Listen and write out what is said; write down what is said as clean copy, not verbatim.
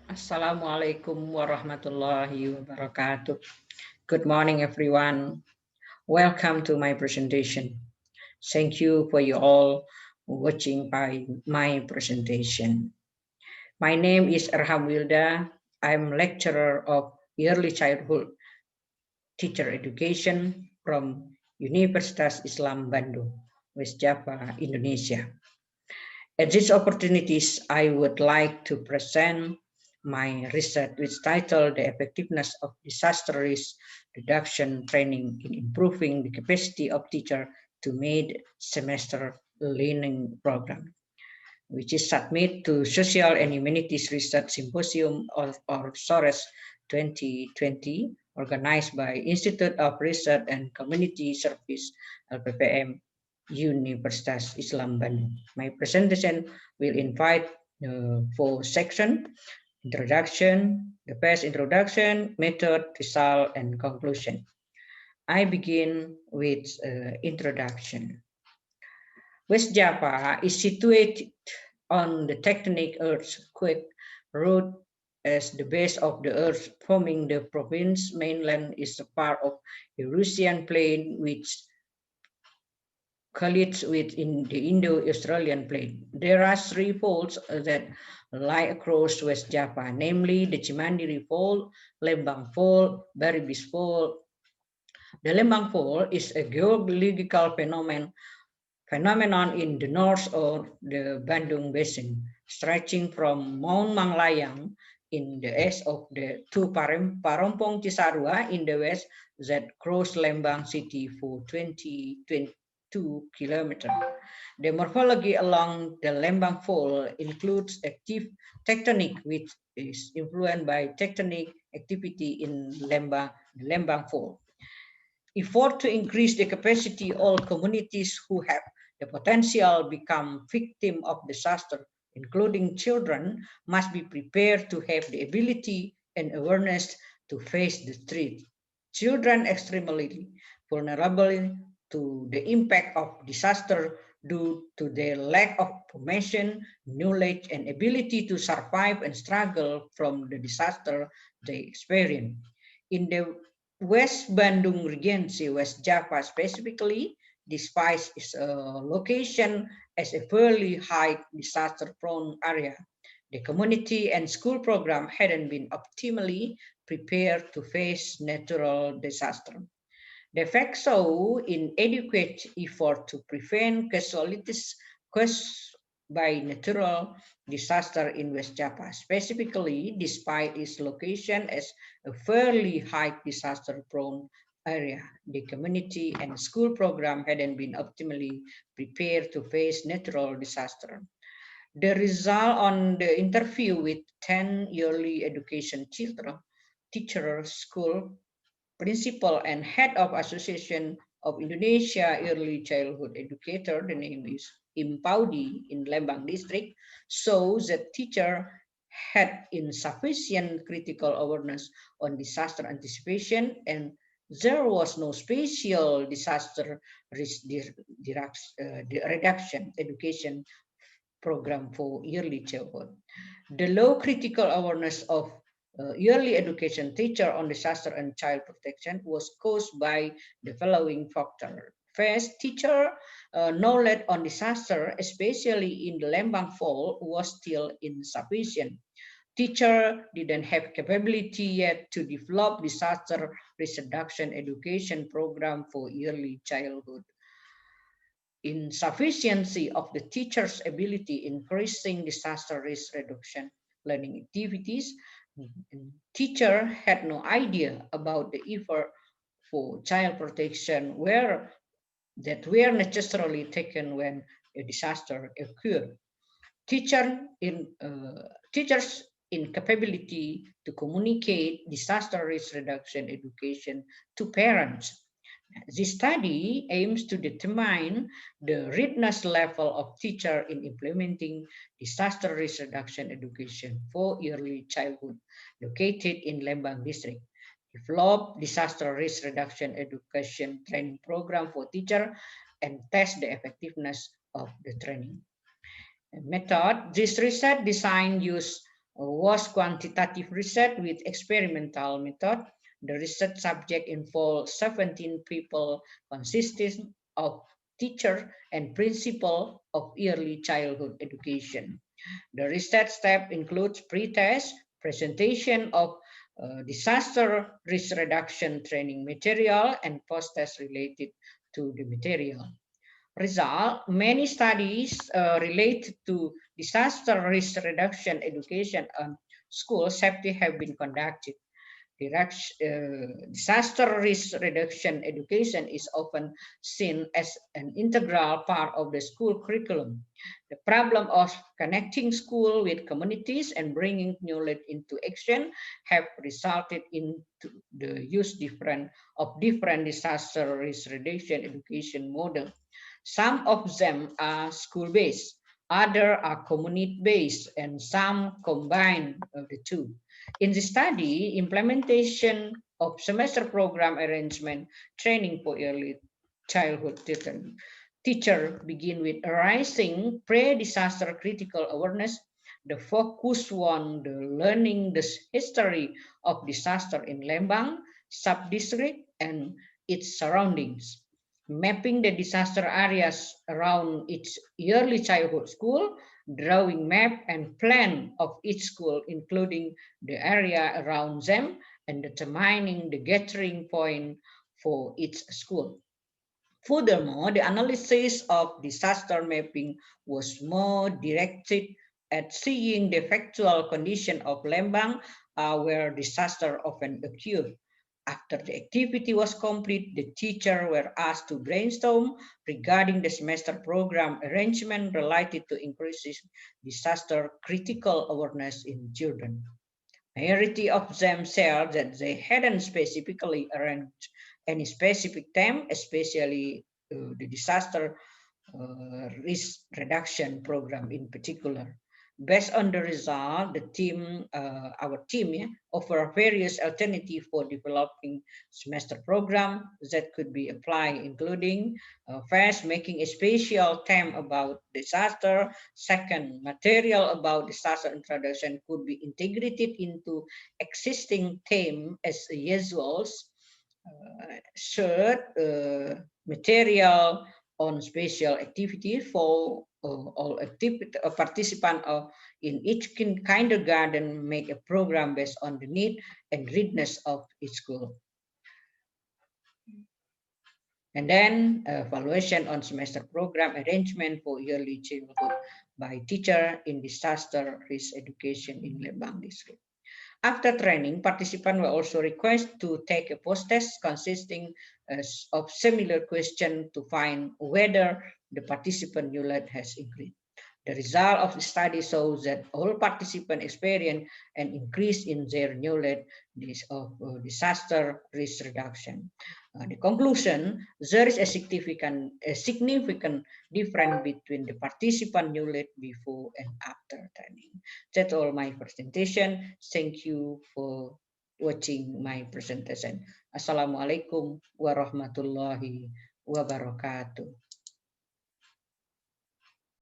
Assalamualaikum warahmatullahi wabarakatuh. Good morning, everyone. Welcome to my presentation. Thank you for you all watching my presentation. My name is Erham Wilda. I'm lecturer of early childhood teacher education from Universitas Islam Bandung, West Java, Indonesia. At these opportunities, I would like to present my research, which titled The Effectiveness of Disaster Risk Reduction Training in Improving the Capacity of Teachers to Mid-Semester Learning Program, which is submitted to Social and Humanities Research Symposium or SORES 2020, organized by Institute of Research and Community Service, LPPM, Universitas Islam Bandung. My presentation will invite four sections: introduction, the best introduction, method, result, and conclusion. I begin with introduction. West Java is situated on the tectonic earthquake route as the base of the earth forming the province mainland is a part of Eurasian plain which collides within the Indo-Australian plain. There are three faults that lie across West Java, namely the Cimandiri Fault, Lembang Fault, Baribis Fault. The Lembang Fault is a geological phenomenon in the north of the Bandung Basin, stretching from Mount Manglayang in the east of the to Parompong Cisarua in the west that cross Lembang city for 22 kilometers. The morphology along the Lembang Fault includes active tectonic, which is influenced by tectonic activity in Lembang Fault. Effort to increase the capacity all communities who have the potential become victim of disaster, including children, must be prepared to have the ability and awareness to face the threat. Children extremely vulnerable to the impact of disaster due to their lack of information, knowledge, and ability to survive and struggle from the disaster they experience. In the West Bandung Regency, West Java specifically, despite its location as a fairly high disaster-prone area, the community and school program hadn't been optimally prepared to face natural disaster. The facts show inadequate effort to prevent casualties caused by natural disaster in West Java, specifically despite its location as a fairly high disaster-prone area. The community and school program hadn't been optimally prepared to face natural disaster. The result on the interview with 10 early education children, teachers, school principal and head of Association of Indonesia Early Childhood Educator, the name is Impaudi in Lembang district, shows that teacher had insufficient critical awareness on disaster anticipation and there was no special disaster risk reduction education program for early childhood. The low critical awareness of early education teacher on disaster and child protection was caused by the following factor. First, teacher knowledge on disaster, especially in the Lembang Fault, was still insufficient. Teacher didn't have capability yet to develop disaster risk reduction education program for early childhood. Insufficiency of the teacher's ability increasing disaster risk reduction learning activities. Teacher had no idea about the effort for child protection that were necessarily taken when a disaster occurred. Teachers' incapability to communicate disaster risk reduction education to parents. This study aims to determine the readiness level of teachers in implementing disaster risk reduction education for early childhood located in Lembang district. Develop disaster risk reduction education training program for teachers and test the effectiveness of the training. Method, this research design use was quantitative research with experimental method. The research subject involved 17 people consisting of teacher and principal of early childhood education. The research step includes pre-test, presentation of disaster risk reduction training material, and post-test related to the material. Result, many studies related to disaster risk reduction education and school safety have been conducted. Disaster risk reduction education is often seen as an integral part of the school curriculum. The problem of connecting school with communities and bringing knowledge into action have resulted in the use of different disaster risk reduction education models. Some of them are school-based, others are community-based, and some combine the two. In the study, implementation of semester program arrangement training for early childhood teacher begin with arising pre-disaster critical awareness. The focus on the learning the history of disaster in Lembang sub-district and its surroundings, mapping the disaster areas around its early childhood school, drawing map and plan of each school, including the area around them, and determining the gathering point for each school. Furthermore, the analysis of disaster mapping was more directed at seeing the factual condition of Lembang where disaster often occurred. After the activity was complete, the teachers were asked to brainstorm regarding the semester program arrangement related to increasing disaster critical awareness in children. Majority of them said that they hadn't specifically arranged any specific theme, especially the disaster risk reduction program in particular. Based on the result, our team, offer various alternatives for developing semester program that could be applied, including first, making a special theme about disaster. Second, material about disaster introduction could be integrated into existing theme as usual. Third, material on special activity for all participants in each kindergarten make a program based on the need and readiness of each school. And then evaluation on semester program arrangement for early childhood by teacher in disaster risk education in Lembang district. After training, participants were also requested to take a post-test consisting of similar questions to find whether the participant knowledge has increased. The result of the study shows that all participants experienced an increase in their knowledge of disaster risk reduction. The conclusion, there is a significant difference between the participant knowledge before and after training. That's all my presentation. Thank you for watching my presentation. Assalamualaikum warahmatullahi wabarakatuh.